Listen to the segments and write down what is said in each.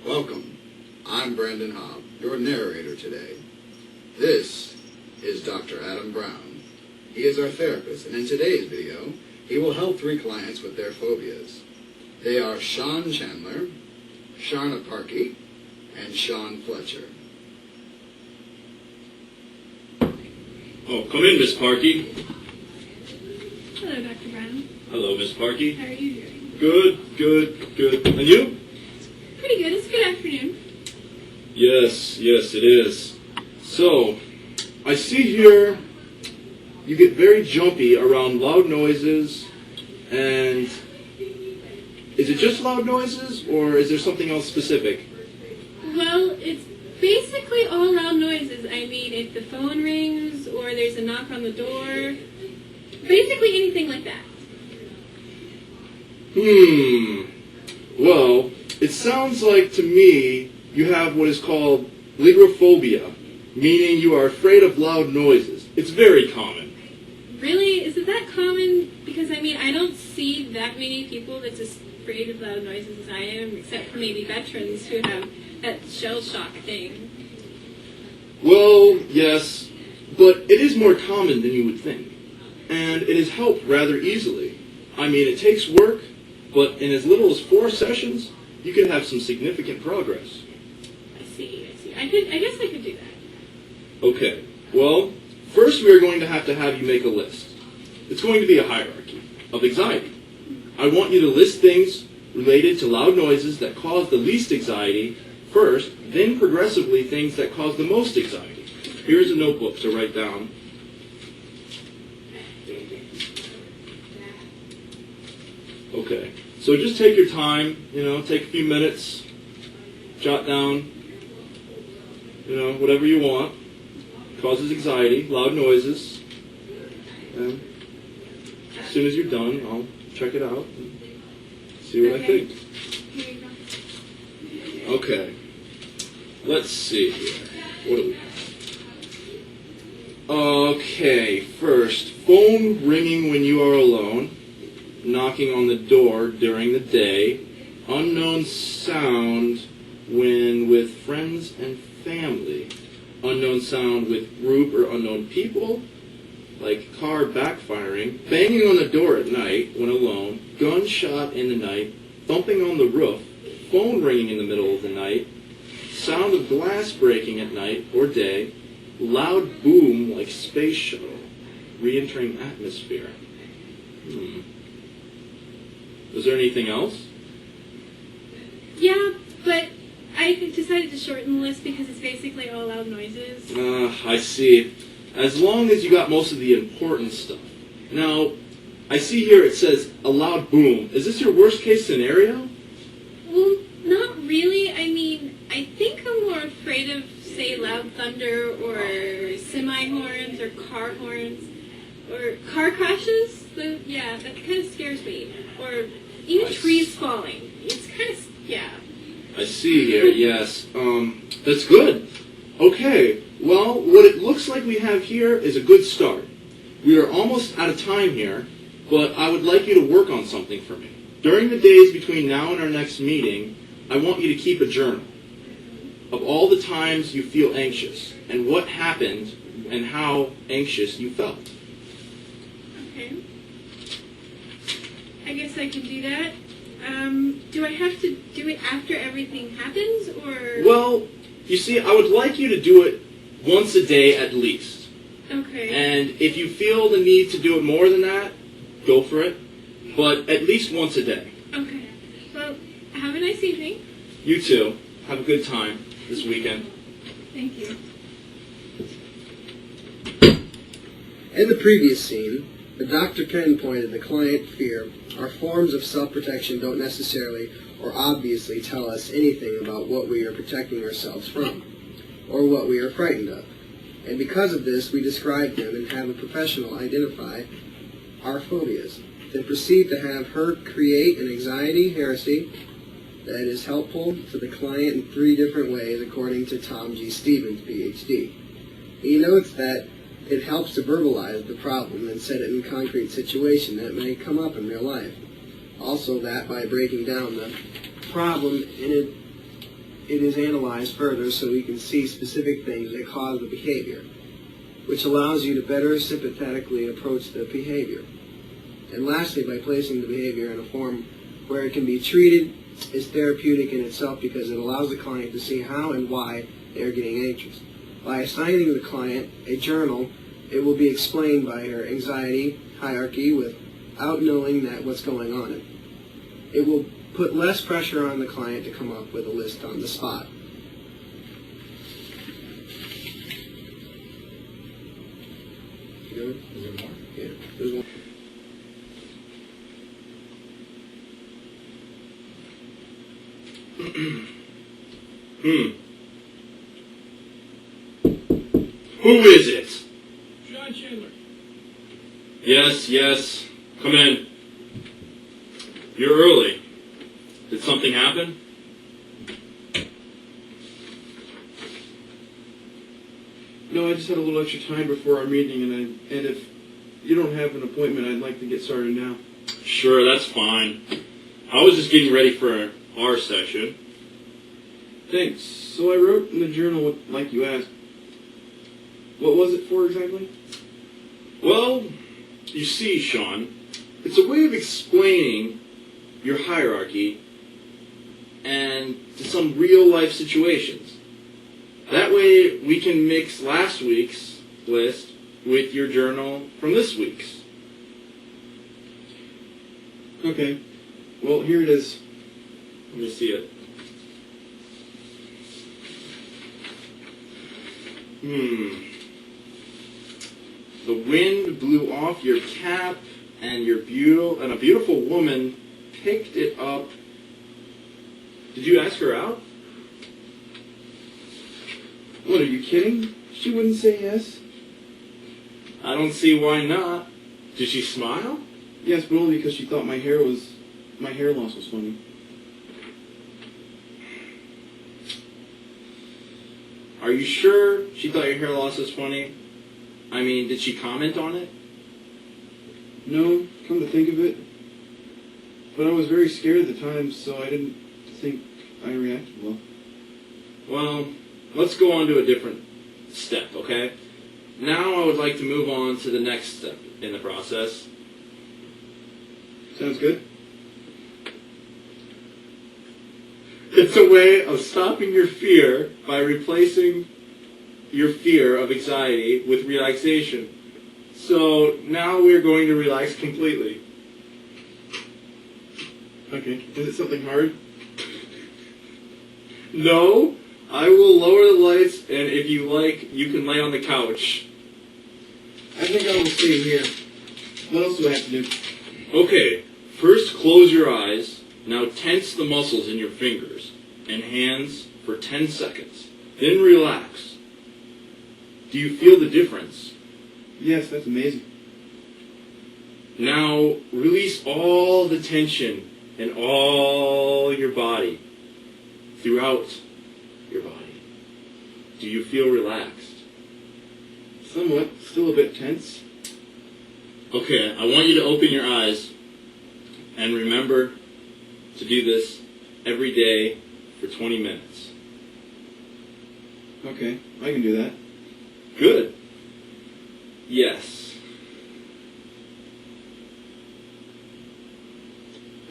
Welcome. I'm Brandon Hobb, your narrator today. This is Dr. Adam Browne. He is our therapist, and in today's video, he will help 3 clients with their phobias. They are Sean Chandler, Sharna Parkey, and Sean Fletcher. Oh, come in, Miss Parkey. Hello, Dr. Browne. Hello, Miss Parkey. How are you doing? Good. And you? Pretty good. It's a good afternoon. Yes, it is. So, I see here you get very jumpy around loud noises, and is it just loud noises, or is there something else specific? Well, it's basically all loud noises. I mean, if the phone rings or there's a knock on the door, basically anything like that. Well, it sounds like to me you have what is called lygrophobia, meaning you are afraid of loud noises. It's very common. Really? Is it that common? Because, I mean, I don't see that many people that's as afraid of loud noises as I am, except for maybe veterans who have that shell shock thing. Well, yes, but it is more common than you would think, and it is helped rather easily. I mean, it takes work, but in as little as 4 sessions, you can have some significant progress. I see. I guess I could do that. Okay, well, first we are going to have you make a list. It's going to be a hierarchy of anxiety. I want you to list things related to loud noises that cause the least anxiety first, then progressively things that cause the most anxiety. Here's a notebook to write down. Okay, so just take your time, take a few minutes, jot down, whatever you want. Causes anxiety, loud noises. And as soon as you're done, I'll check it out and see what I think. Here you go. Okay, let's see here. What do we have? Okay, first, phone ringing when you are alone, knocking on the door during the day, unknown sound when with friends and family, unknown sound with group or unknown people, like car backfiring, banging on the door at night when alone, gunshot in the night, thumping on the roof, phone ringing in the middle of the night, sound of glass breaking at night or day, loud boom like space shuttle, re-entering atmosphere. Was there anything else? Yeah, but I decided to shorten the list because it's basically all loud noises. I see. As long as you got most of the important stuff. Now, I see here it says a loud boom. Is this your worst case scenario? Well, not really. I mean, I think I'm more afraid of, say, loud thunder or semi-horns or car horns or car crashes. So, yeah, that kind of scares me. Or even trees falling. It's kind of, yeah. I see here, yes. That's good. Okay, well, what it looks like we have here is a good start. We are almost out of time here, but I would like you to work on something for me. During the days between now and our next meeting, I want you to keep a journal of all the times you feel anxious and what happened and how anxious you felt. Okay. I guess I can do that. Do I have to do it after everything happens, or...? Well, you see, I would like you to do it once a day at least. Okay. And if you feel the need to do it more than that, go for it. But at least once a day. Okay. Well, have a nice evening. You too. Have a good time this weekend. Thank you. In the previous scene, the doctor pinpointed the client fear. Our forms of self-protection don't necessarily or obviously tell us anything about what we are protecting ourselves from, or what we are frightened of. And because of this, we describe them and have a professional identify our phobias, then proceed to have her create an anxiety heresy that is helpful to the client in 3 different ways according to Tom G. Stevens, Ph.D. He notes that it helps to verbalize the problem and set it in a concrete situation that may come up in real life. Also that by breaking down the problem in it is analyzed further so we can see specific things that cause the behavior, which allows you to better sympathetically approach the behavior. And lastly, by placing the behavior in a form where it can be treated, is therapeutic in itself because it allows the client to see how and why they are getting anxious. By assigning the client a journal, it will be explained by her anxiety hierarchy without knowing that what's going on. It will put less pressure on the client to come up with a list on the spot. Is there more? Yeah, there's one. Who is it? John Chandler. Yes. Come in. You're early. Did something happen? No, I just had a little extra time before our meeting, and if you don't have an appointment, I'd like to get started now. Sure, that's fine. I was just getting ready for our session. Thanks. So I wrote in the journal like you asked. What was it for exactly? Well, you see, Sean, it's a way of explaining your hierarchy and to some real-life situations. That way, we can mix last week's list with your journal from this week's. Okay. Well, here it is. Let me see it. The wind blew off your cap, and a beautiful woman picked it up. Did you ask her out? What, are you kidding? She wouldn't say yes. I don't see why not. Did she smile? Yes, but only because she thought my hair loss was funny. Are you sure she thought your hair loss was funny? I mean, did she comment on it? No, come to think of it. But I was very scared at the time, so I didn't think I reacted well. Well, let's go on to a different step, okay? Now I would like to move on to the next step in the process. Sounds good. It's a way of stopping your fear by replacing your fear of anxiety with relaxation. So now we're going to relax completely. Okay. Is it something hard? No, I will lower the lights, and if you like, you can lay on the couch. I think I will stay here. What else do I have to do? Okay, first close your eyes. Now tense the muscles in your fingers and hands for 10 seconds. Then relax. Do you feel the difference? Yes, that's amazing. Now release all the tension in all your body, throughout your body. Do you feel relaxed? Somewhat. Still a bit tense. Okay, I want you to open your eyes and remember to do this every day for 20 minutes. Okay, I can do that. Good. Yes.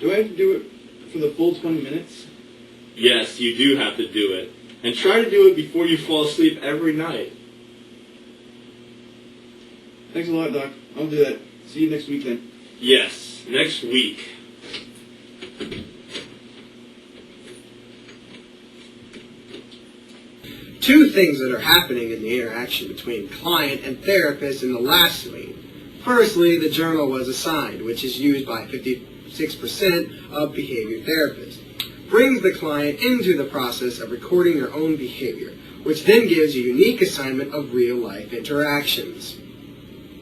Do I have to do it for the full 20 minutes? Yes, you do have to do it. And try to do it before you fall asleep every night. Thanks a lot, Doc. I'll do that. See you next week then. Yes, next week. Two things that are happening in the interaction between client and therapist in the last scene. Firstly, the journal was assigned, which is used by 56% of behavior therapists. Brings the client into the process of recording their own behavior, which then gives a unique assignment of real-life interactions.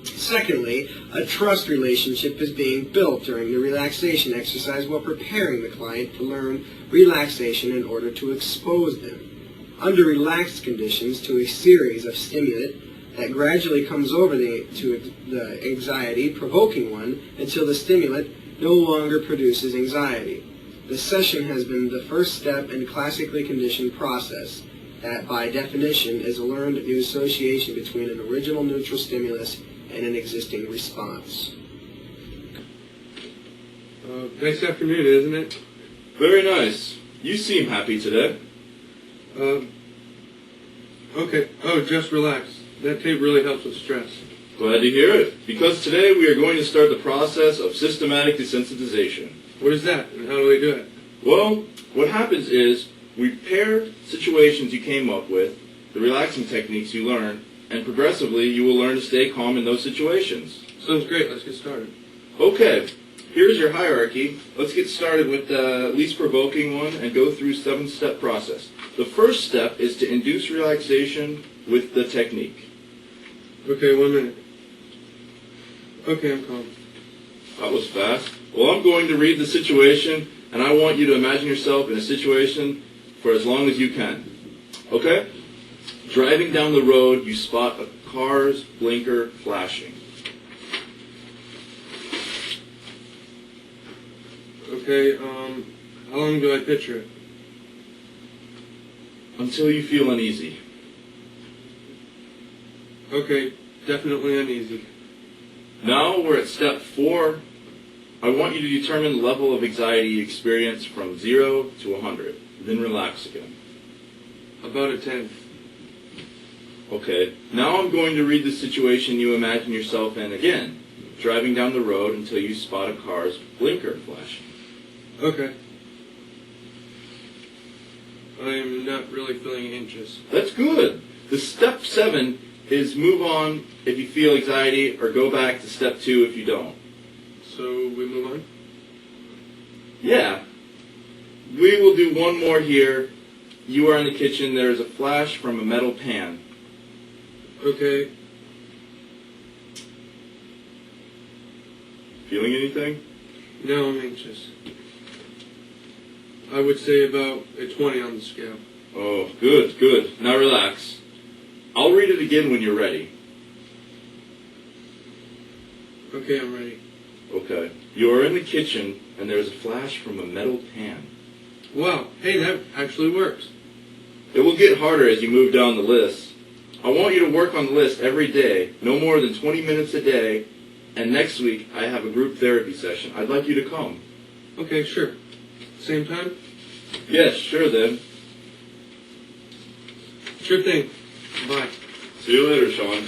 Secondly, a trust relationship is being built during the relaxation exercise while preparing the client to learn relaxation in order to expose them, under relaxed conditions, to a series of stimulant that gradually comes over to the anxiety-provoking one until the stimulant no longer produces anxiety. This session has been the first step in a classically conditioned process that, by definition, is a learned new association between an original neutral stimulus and an existing response. Nice afternoon, isn't it? Very nice. You seem happy today. Okay. Oh, just relax. That tape really helps with stress. Glad to hear it, because today we are going to start the process of systematic desensitization. What is that, and how do we do it? Well, what happens is we pair situations you came up with, the relaxing techniques you learned, and progressively you will learn to stay calm in those situations. Sounds great. Let's get started. Okay, here's your hierarchy. Let's get started with the least provoking one and go through 7-step process. The first step is to induce relaxation with the technique. Okay, 1 minute. Okay, I'm calm. That was fast. Well, I'm going to read the situation, and I want you to imagine yourself in a situation for as long as you can. Okay? Driving down the road, you spot a car's blinker flashing. Okay, how long do I picture it? Until you feel uneasy. Okay, definitely uneasy. Now we're at step 4. I want you to determine the level of anxiety you experience from 0 to 100. Then relax again. About a 10. Okay, now I'm going to read the situation you imagine yourself in again. Driving down the road until you spot a car's blinker flashing. Okay. I'm not really feeling anxious. That's good. The step 7 is move on if you feel anxiety, or go back to step 2 if you don't. So we move on? Yeah. We will do one more here. You are in the kitchen. There is a flash from a metal pan. Okay. Feeling anything? Now I'm anxious. I would say about a 20 on the scale. Oh, good, good. Now relax. I'll read it again when you're ready. Okay, I'm ready. Okay. You are in the kitchen, and there's a flash from a metal pan. Wow, hey, that actually works. It will get harder as you move down the list. I want you to work on the list every day, no more than 20 minutes a day, and next week I have a group therapy session. I'd like you to come. Okay, sure. Same time? Yes, sure then. Sure thing. Bye. See you later, Sean.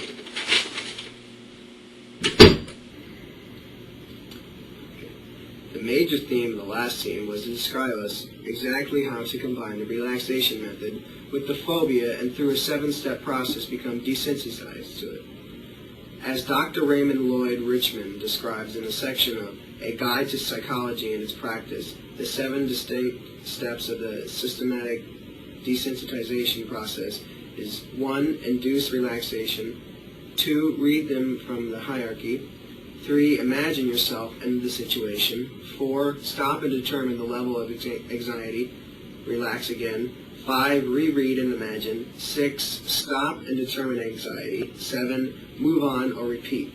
The major theme of the last scene was to describe us exactly how to combine the relaxation method with the phobia and through a 7-step process become desensitized to it. As Dr. Raymond Lloyd Richmond describes in a section of A Guide to Psychology and Its Practice, the 7 distinct steps of the systematic desensitization process is 1. Induce relaxation, 2. Read them from the hierarchy, 3. Imagine yourself in the situation, 4. Stop and determine the level of anxiety, relax again, 5. Reread and imagine, 6. Stop and determine anxiety, 7. Move on or repeat.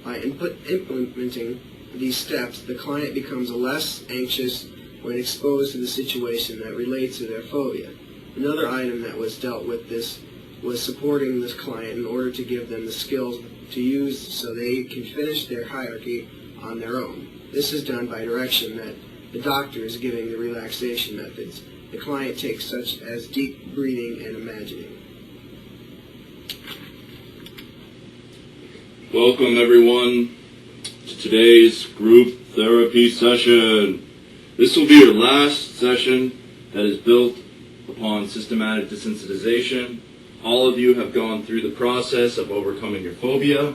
By implementing these steps, the client becomes less anxious when exposed to the situation that relates to their phobia. Another item that was dealt with this was supporting this client in order to give them the skills to use so they can finish their hierarchy on their own. This is done by direction that the doctor is giving the relaxation methods. The client takes such as deep breathing and imagining. Welcome, everyone, to today's group therapy session. This will be your last session that is built upon systematic desensitization. All of you have gone through the process of overcoming your phobia.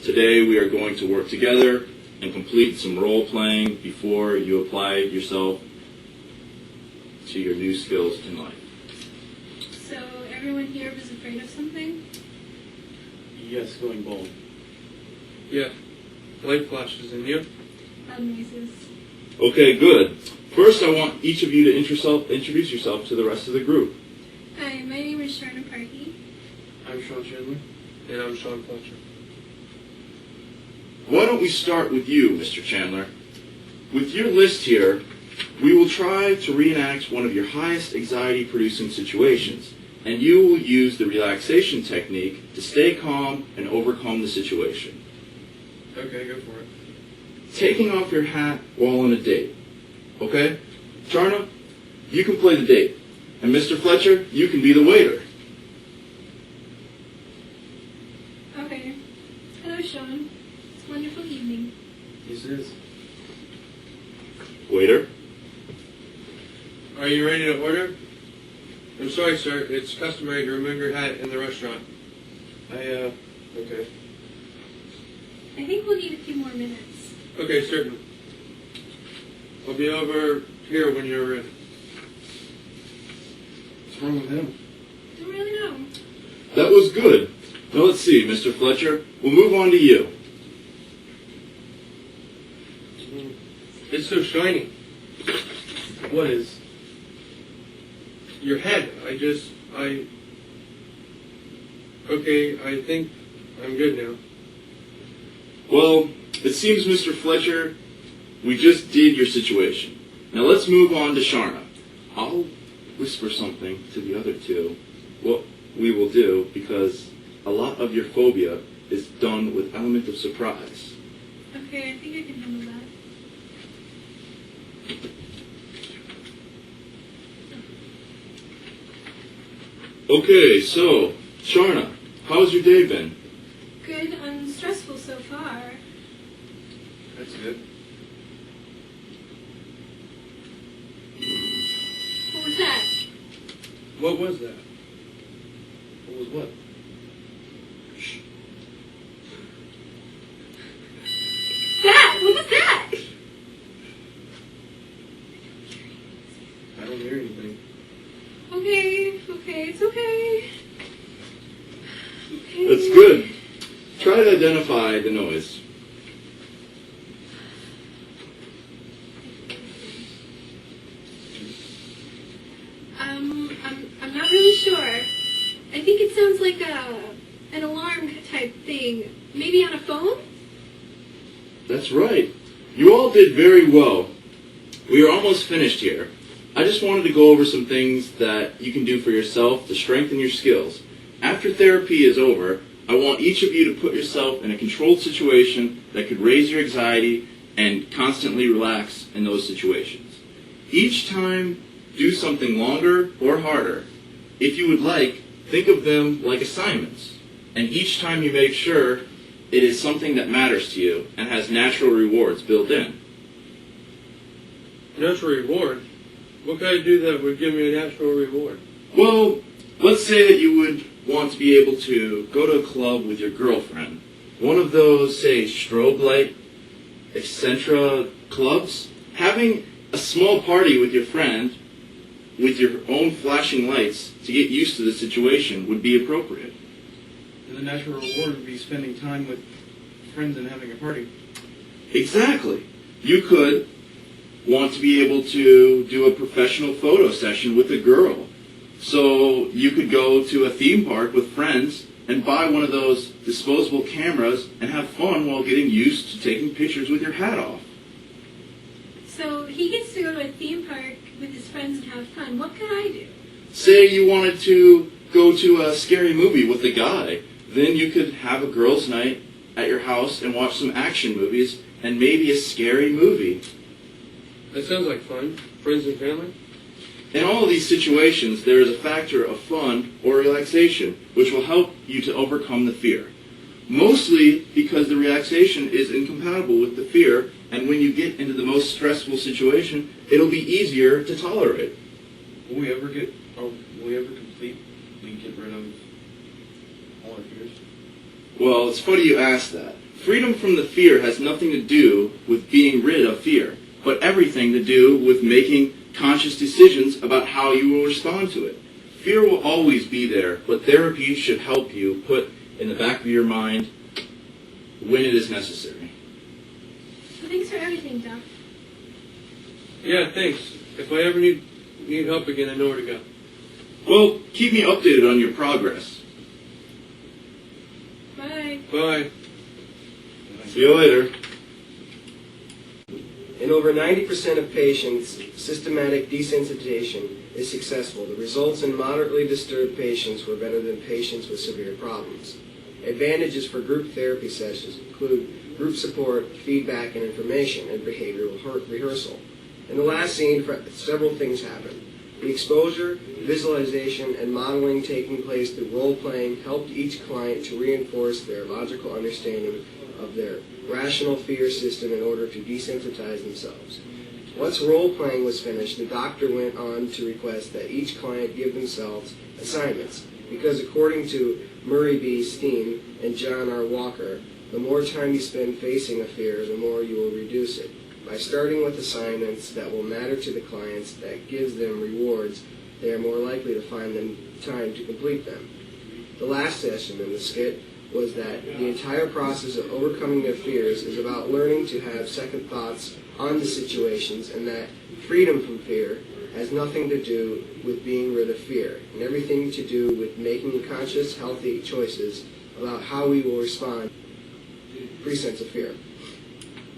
Today we are going to work together and complete some role-playing before you apply yourself to your new skills in life. So everyone here was afraid of something? Yes, going bald. Yeah. Light flashes in you. Noises. Okay, good. First, I want each of you to introduce yourself to the rest of the group. Hi, my name is Sharna Parkey. I'm Sean Chandler. And I'm Sean Fletcher. Why don't we start with you, Mr. Chandler? With your list here, We will try to reenact one of your highest anxiety-producing situations, and you will use the relaxation technique to stay calm and overcome the situation. Okay, go for it. Taking off your hat while on a date. Okay? Charna, you can play the date. And Mr. Fletcher, you can be the waiter. Okay. Hello, Sean. It's a wonderful evening. Yes, it is. Waiter? Are you ready to order? I'm sorry, sir. It's customary to remove your hat in the restaurant. Okay. I think we'll need a few more minutes. Okay, certainly. I'll be over here when you're ready. What's wrong with him? Don't really know. That was good. Now let's see, Mr. Fletcher. We'll move on to you. It's so shiny. What is? Your head. Okay, I think I'm good now. Well, it seems, Mr. Fletcher, we just did your situation. Now let's move on to Sharna. I'll whisper something to the other two. What we will do, because a lot of your phobia is done with element of surprise. Okay, I think I can handle that. Okay, so, Sharna, how's your day been? Good, unstressful so far. That's good. What was that? What was that? What was what? That! What was that? I don't hear anything. Okay, it's okay. Okay. That's good. Try to identify the noise. I'm not really sure. I think it sounds like an alarm type thing. Maybe on a phone? That's right. You all did very well. We are almost finished here. I just wanted to go over some things that you can do for yourself to strengthen your skills. After therapy is over, I want each of you to put yourself in a controlled situation that could raise your anxiety and constantly relax in those situations. Each time, do something longer or harder. If you would like, think of them like assignments. And each time you make sure it is something that matters to you and has natural rewards built in. Natural reward? What can I do that would give me a natural reward? Well, let's say that you would want to be able to go to a club with your girlfriend. One of those, say, strobe light, eccentra clubs. Having a small party with your friend with your own flashing lights to get used to the situation would be appropriate. And the natural reward would be spending time with friends and having a party. Exactly. You could want to be able to do a professional photo session with a girl. So you could go to a theme park with friends and buy one of those disposable cameras and have fun while getting used to taking pictures with your hat off. So he gets to go to a theme park with his friends and have fun. What can I do? Say you wanted to go to a scary movie with a guy. Then you could have a girls' night at your house and watch some action movies and maybe a scary movie. That sounds like fun. Friends and family? In all of these situations, there is a factor of fun or relaxation, which will help you to overcome the fear. Mostly because the relaxation is incompatible with the fear, and when you get into the most stressful situation, it'll be easier to tolerate. Will we ever completely get rid of all our fears? Well, it's funny you ask that. Freedom from the fear has nothing to do with being rid of fear, but everything to do with making conscious decisions about how you will respond to it. Fear will always be there, but therapy should help you put in the back of your mind when it is necessary. Well, thanks for everything, Doc. Yeah, thanks. If I ever need help again, I know where to go. Well, keep me updated on your progress. Bye. Bye. See you later. In over 90% of patients, systematic desensitization is successful. The results in moderately disturbed patients were better than patients with severe problems. Advantages for group therapy sessions include group support, feedback and information, and behavioral rehearsal. In the last scene, several things happened. The exposure, visualization, and modeling taking place through role-playing helped each client to reinforce their logical understanding of their rational fear system in order to desensitize themselves. Once role-playing was finished, the doctor went on to request that each client give themselves assignments, because according to Murray B. Steen and John R. Walker, the more time you spend facing a fear, the more you will reduce it. By starting with assignments that will matter to the clients, that gives them rewards, they are more likely to find them time to complete them. The last session in the skit was that the entire process of overcoming their fears is about learning to have second thoughts on the situations, and that freedom from fear has nothing to do with being rid of fear, and everything to do with making conscious, healthy choices about how we will respond to free sense of fear.